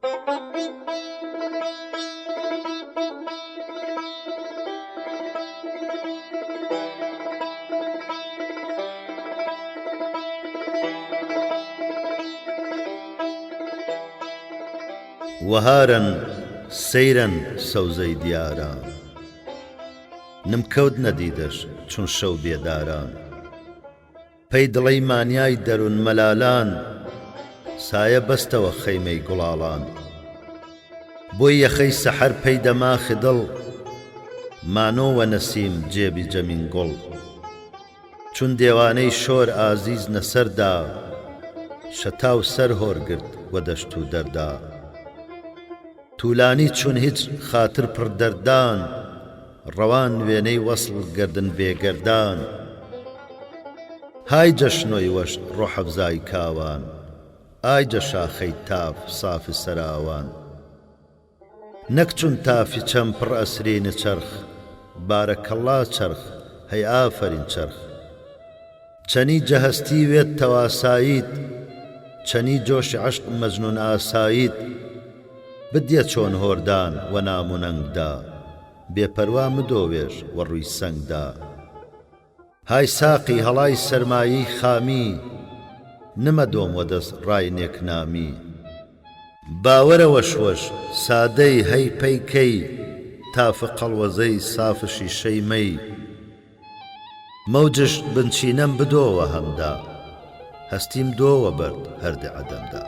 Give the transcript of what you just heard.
وهارن سەیرن سەوزەی دیاران، نمکەوت نەدیدەش چون شەو بێداران. پەی دڵەی مانیای دەروون مەلالان، سایە بەستەوە خەیمەی گوڵاڵان. بۆی یەخەی سەحەر پەی دەماخی دڵ، مانۆوە نەسیم جێبی جەمین گوڵ. چون دێوانەی شۆر ئازیز نەسەردا، شەتاو سەر هۆرگرت وە دەشت و دەردا. توولانی چون هیچ خاتر پڕدەردان، ڕەوان وێنەی وەسڵ گردن بێگەردان. های جەشنۆی وەشت ڕۆحەفزای کاوان، ئای جەشاخەی تاف سافی سەراوان. نەک چون تافی چەم پڕ ئەسرینە چەرخ، بارەکەڵڵا چەرخ هەی ئافەرین چەرخ. چەنی جەهەستی وێت تەواساییت، چەنی جۆشی عەشق مەجنون ئاساییت. بدیە چۆن هۆردان وە نامونەنگدا، بێپەروا مدۆوێژ وە ڕووی سەنگدا. های ساقی هەڵای سەرمایی خامی، نمە دۆم وە دەست ڕای نێکنامی. باوەرە وەشوەش سادەی هەی پەیکەی، تافە قەڵوەزەی سافە شیشەی مەی. مەوجش بنچینەم بدۆوە هەمدا، هەستیم دۆوە بەرد هەردە عەدەمدا.